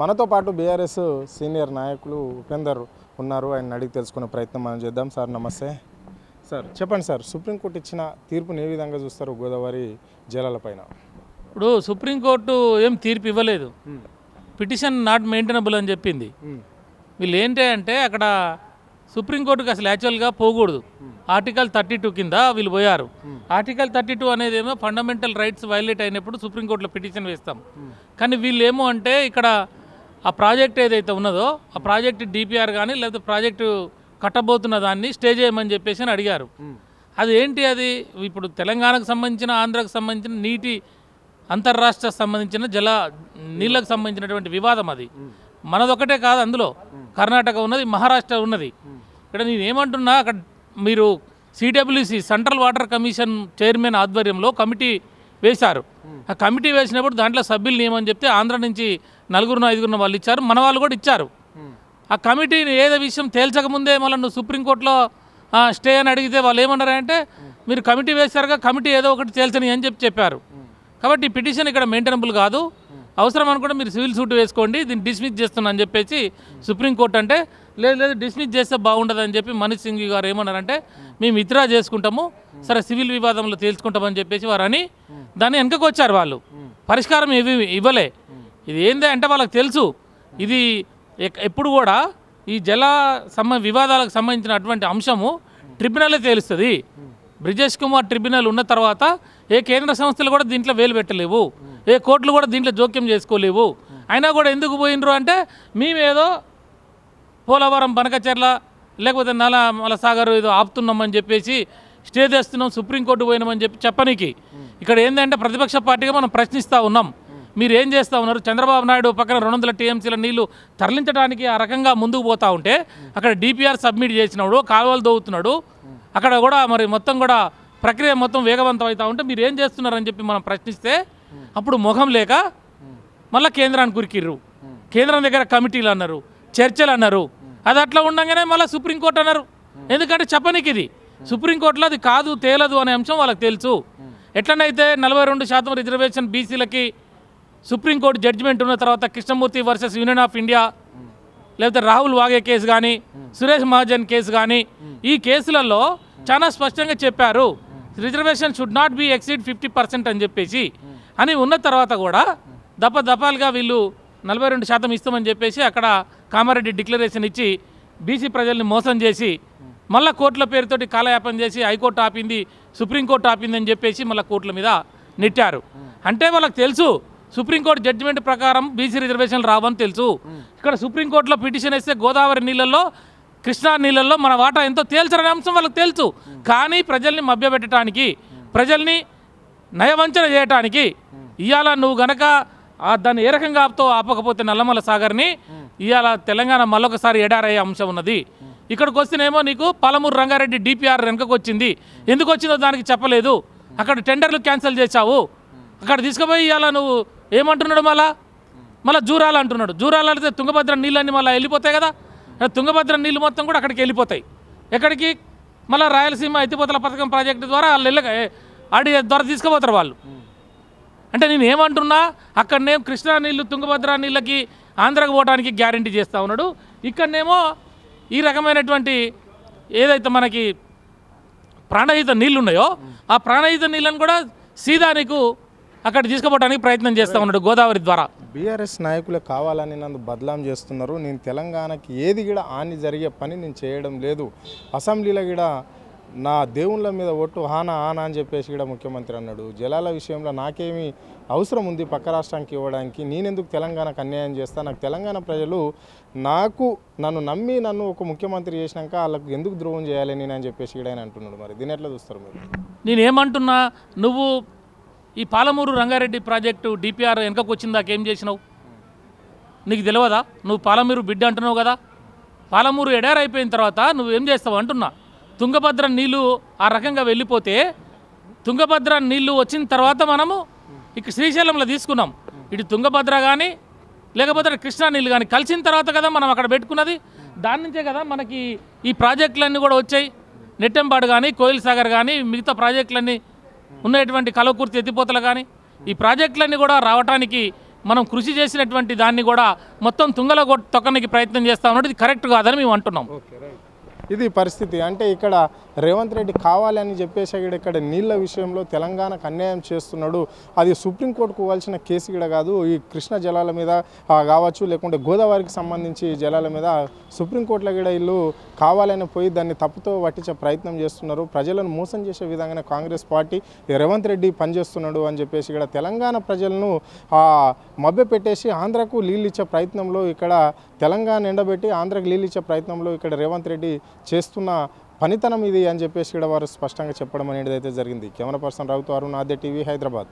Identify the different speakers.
Speaker 1: మనతో పాటు BRS senior నాయకులు ఉపేందర్ ఉన్నారు. ఆయన అడిగి తెలుసుకునే ప్రయత్నం మనం చేద్దాం. సార్ నమస్తే. సార్ చెప్పండి సార్, సుప్రీంకోర్టు ఇచ్చిన తీర్పుని ఏ విధంగా చూస్తారు గోదావరి జలాల పైన?
Speaker 2: ఇప్పుడు సుప్రీంకోర్టు ఏం తీర్పు ఇవ్వలేదు, పిటిషన్ నాట్ మెయింటైనబుల్ అని చెప్పింది. వీళ్ళు ఏంటి అంటే అక్కడ సుప్రీంకోర్టుకి అసలు యాక్చువల్గా పోకూడదు. ఆర్టికల్ 32 కింద వీళ్ళు పోయారు. ఆర్టికల్ 32 అనేది ఏమో ఫండమెంటల్ రైట్స్ వైలేట్ అయినప్పుడు సుప్రీంకోర్టులో పిటిషన్ వేస్తాం. కానీ వీళ్ళు ఏమో అంటే ఇక్కడ ఆ ప్రాజెక్ట్ ఏదైతే ఉన్నదో ఆ ప్రాజెక్ట్ డిపిఆర్ కానీ లేకపోతే ప్రాజెక్టు కట్టబోతున్న దాన్ని స్టే చేయమని చెప్పేసి అని అడిగారు. అది ఏంటి, అది ఇప్పుడు తెలంగాణకు సంబంధించిన ఆంధ్రాకు సంబంధించిన నీటి అంతర్రాష్ట్ర సంబంధించిన నీళ్ళకు సంబంధించినటువంటి వివాదం. అది మనదొకటే కాదు, అందులో కర్ణాటక ఉన్నది, మహారాష్ట్ర ఉన్నది. ఇక్కడ నేను ఏమంటున్నా, అక్కడ మీరు CWC central water commission chairman ఆధ్వర్యంలో కమిటీ వేశారు. ఆ కమిటీ వేసినప్పుడు దాంట్లో సభ్యులు ఏమని చెప్తే ఆంధ్ర నుంచి 4-5 వాళ్ళు ఇచ్చారు, మన వాళ్ళు కూడా ఇచ్చారు. ఆ కమిటీని ఏదో విషయం తేల్చకముందే మళ్ళీ నువ్వు సుప్రీంకోర్టులో స్టే అని అడిగితే వాళ్ళు ఏమన్నారంటే మీరు కమిటీ వేశారుగా, కమిటీ ఏదో ఒకటి తేల్చని అని చెప్పారు. కాబట్టి ఈ పిటిషన్ ఇక్కడ మెయింటైనబుల్ కాదు, అవసరం అనుకుంటే మీరు సివిల్ సూట్ వేసుకోండి, దీన్ని డిస్మిస్ చేస్తున్నా అని చెప్పేసి సుప్రీంకోర్టు అంటే లేదు డిస్మిస్ చేస్తే బాగుండదని చెప్పి మనీష్ సింగ్ గారు ఏమన్నారంటే మేము విత్డ్రా చేసుకుంటాము, సరే సివిల్ వివాదంలో తేల్చుకుంటామని చెప్పేసి వారు అని దాన్ని వెనకకు వచ్చారు. వాళ్ళు పరిష్కారం ఇవ్వలే. ఇది ఏంది అంటే వాళ్ళకి తెలుసు ఇది ఎప్పుడు కూడా ఈ వివాదాలకు సంబంధించినటువంటి అంశము ట్రిబ్యునలే తేలుస్తుంది. బ్రిజేష్ కుమార్ ట్రిబ్యునల్ ఉన్న తర్వాత ఏ కేంద్ర సంస్థలు కూడా దీంట్లో వేలు పెట్టలేవు, ఏ కోర్టులు కూడా దీంట్లో జోక్యం చేసుకోలేవు. అయినా కూడా ఎందుకు పోయినరు అంటే మేమేదో పోలవరం బనకచెర్ల లేకపోతే మలసాగర్ ఏదో ఆపుతున్నామని చెప్పేసి స్టే చేస్తున్నాం, సుప్రీంకోర్టు పోయినామని చెప్పనీకి. ఇక్కడ ఏంటంటే ప్రతిపక్ష పార్టీగా మనం ప్రశ్నిస్తూ ఉన్నాం, మీరు ఏం చేస్తూ ఉన్నారు? చంద్రబాబు నాయుడు పక్కన 200 టీఎంసీల నీళ్లు తరలించడానికి ఆ రకంగా ముందుకు పోతూ ఉంటే అక్కడ డిపిఆర్ సబ్మిట్ చేసినాడు, కాలువలు దోవుతున్నాడు, అక్కడ కూడా మరి మొత్తం కూడా ప్రక్రియ మొత్తం వేగవంతం అవుతూ ఉంటే మీరు ఏం చేస్తున్నారని చెప్పి మనం ప్రశ్నిస్తే అప్పుడు ముఖం లేక మళ్ళీ కేంద్రానికి కురికిర్రు. కేంద్రం దగ్గర కమిటీలు అన్నారు, చర్చలు అన్నారు. అది అట్లా ఉండగానే మళ్ళీ సుప్రీంకోర్టు అన్నారు. ఎందుకంటే చెప్పనీకి ఇది సుప్రీంకోర్టులో అది కాదు, తేలదు అనే అంశం వాళ్ళకి తెలుసు. ఎట్లనైతే 42% రిజర్వేషన్ బీసీలకి సుప్రీంకోర్టు జడ్జిమెంట్ ఉన్న తర్వాత Krishnamurthy versus union of India లేకపోతే రాహుల్ వాగే కేసు కానీ సురేష్ మహాజన్ కేసు కానీ ఈ కేసులలో చాలా స్పష్టంగా చెప్పారు reservation should not be exceed 50% అని చెప్పేసి అని ఉన్న తర్వాత కూడా దఫాలుగా వీళ్ళు 42% ఇస్తామని చెప్పేసి అక్కడ కామారెడ్డి డిక్లరేషన్ ఇచ్చి బీసీ ప్రజల్ని మోసం చేసి మళ్ళీ కోర్టుల పేరుతోటి కాలయాపన చేసి హైకోర్టు ఆపింది, సుప్రీంకోర్టు ఆపింది అని చెప్పేసి మళ్ళీ కోర్టుల మీద నెట్టారు. అంటే వాళ్ళకి తెలుసు సుప్రీంకోర్టు జడ్జిమెంట్ ప్రకారం బీసీ రిజర్వేషన్లు రావని తెలుసు. ఇక్కడ సుప్రీంకోర్టులో పిటిషన్ వేస్తే గోదావరి నీళ్ళల్లో కృష్ణా నీళ్ళల్లో మన వాటా ఎంతో తేల్చరనే అంశం వాళ్ళకి తెలుసు. కానీ ప్రజల్ని మభ్యపెట్టడానికి, ప్రజల్ని నయవంచన చేయడానికి ఇవాళ నువ్వు గనక దాన్ని ఏ రకంగా ఆపకపోతే నల్లమల సాగర్ని ఇవాళ తెలంగాణ మళ్ళొకసారి ఎడారయ్యే అంశం ఉన్నది. ఇక్కడికి వస్తేనేమో నీకు పాలమూరు రంగారెడ్డి డిపిఆర్ వెనకకు వచ్చింది, ఎందుకు వచ్చిందో దానికి చెప్పలేదు, అక్కడ టెండర్లు క్యాన్సిల్ చేశావు, అక్కడ తీసుకుపోయి ఇవాళ నువ్వు ఏమంటున్నాడు మళ్ళీ జూరాలు అంటున్నాడు. జూరాలు అంటే తుంగభద్ర నీళ్ళన్నీ మళ్ళీ వెళ్ళిపోతాయి కదా, తుంగభద్ర నీళ్ళు మొత్తం కూడా అక్కడికి వెళ్ళిపోతాయి. ఎక్కడికి? మళ్ళీ రాయలసీమ ఎత్తిపోతల పథకం ప్రాజెక్టు ద్వారా వాళ్ళు ఆడి ద్వారా తీసుకుపోతారు వాళ్ళు. అంటే నేను ఏమంటున్నా, అక్కడనేమో కృష్ణా నీళ్ళు తుంగభద్ర నీళ్ళకి ఆంధ్రాకి పోవడానికి గ్యారంటీ చేస్తూ ఉన్నాడు, ఇక్కడనేమో ఈ రకమైనటువంటి ఏదైతే మనకి ప్రాణహిత నీళ్ళు ఉన్నాయో ఆ ప్రాణహిత నీళ్ళని కూడా సీదా నీకు అక్కడ తీసుకుపోవడానికి ప్రయత్నం చేస్తూ ఉన్నాడు గోదావరి ద్వారా.
Speaker 1: బీఆర్ఎస్ నాయకులే కావాలని నన్ను బదలాం చేస్తున్నారు, నేను తెలంగాణకి ఏది కూడా హాని జరిగే పని నేను చేయడం లేదు, అసెంబ్లీలో కూడా నా దేవుళ్ళ మీద ఒట్టు హానా అని చెప్పేసి కూడా ముఖ్యమంత్రి అన్నాడు. జలాల విషయంలో నాకేమి అవసరం ఉంది పక్క రాష్ట్రానికి ఇవ్వడానికి, నేనెందుకు తెలంగాణకు అన్యాయం చేస్తా, నాకు తెలంగాణ ప్రజలు నన్ను నమ్మి నన్ను ఒక ముఖ్యమంత్రి చేసినాక వాళ్ళకు ఎందుకు ద్రోహం చేయాలి నేను అని చెప్పేసి కూడా ఆయన అంటున్నాడు. మరి దీని ఎట్లా చూస్తారు మీరు?
Speaker 2: నేనేమంటున్నా, నువ్వు ఈ పాలమూరు రంగారెడ్డి ప్రాజెక్టు డిపిఆర్ వెనకకు వచ్చిన దాకా ఏం చేసినావు నీకు తెలియదా? నువ్వు పాలమూరు బిడ్డ అంటున్నావు కదా, పాలమూరు ఎడారి అయిపోయిన తర్వాత నువ్వేం చేస్తావు అంటున్నా. తుంగభద్ర నీళ్ళు ఆ రకంగా వెళ్ళిపోతే తుంగభద్ర నీళ్ళు వచ్చిన తర్వాత మనము ఇక శ్రీశైలంలో తీసుకున్నాం, ఇటు తుంగభద్ర కానీ లేకపోతే కృష్ణా నీళ్ళు కానీ కలిసిన తర్వాత కదా మనం అక్కడ పెట్టుకున్నది. దాని నుంచే కదా మనకి ఈ ప్రాజెక్టులన్నీ కూడా వచ్చాయి. నెట్టెంపాడు కానీ, కోయిల్ సాగర్ కానీ, మిగతా ప్రాజెక్టులన్నీ ఉన్నటువంటి కలవకుర్తి ఎత్తిపోతలు కానీ ఈ ప్రాజెక్టులన్నీ కూడా రావడానికి మనం కృషి చేసినటువంటి దాన్ని కూడా మొత్తం తుంగలో తొక్కనికి ప్రయత్నం చేస్తా ఉన్నది ఇది కరెక్ట్ కాదని మేము అంటున్నాం.
Speaker 1: ఇది పరిస్థితి. అంటే ఇక్కడ రేవంత్ రెడ్డి కావాలని చెప్పేసి ఇక్కడ నీళ్ళ విషయంలో తెలంగాణకు అన్యాయం చేస్తున్నాడు. అది సుప్రీంకోర్టుకు ఇవ్వాల్సిన కేసు కూడా కాదు. ఈ కృష్ణ జలాల మీద కావచ్చు, లేకుంటే గోదావరికి సంబంధించి జలాల మీద సుప్రీంకోర్టులో కూడా వీళ్ళు కావాలని పోయి దాన్ని తప్పుతో పట్టించే ప్రయత్నం చేస్తున్నారు. ప్రజలను మోసం చేసే విధంగానే కాంగ్రెస్ పార్టీ రేవంత్ రెడ్డి పనిచేస్తున్నాడు అని చెప్పేసి ఇక్కడ తెలంగాణ ప్రజలను మభ్యపెట్టేసి ఆంధ్రకు నీళ్ళు ఇచ్చే ప్రయత్నంలో ఇక్కడ తెలంగాణ ఎండబెట్టి ఆంధ్రకు నీళ్ళు ఇచ్చే ప్రయత్నంలో ఇక్కడ రేవంత్ రెడ్డి చేస్తున్న పనితనం ఇది అని చెప్పేసి కూడా వారు స్పష్టంగా చెప్పడం అనేది అయితే జరిగింది. కెమెరా పర్సన్ రవితో అరుణ్, ఆద్య టీవీ, హైదరాబాద్.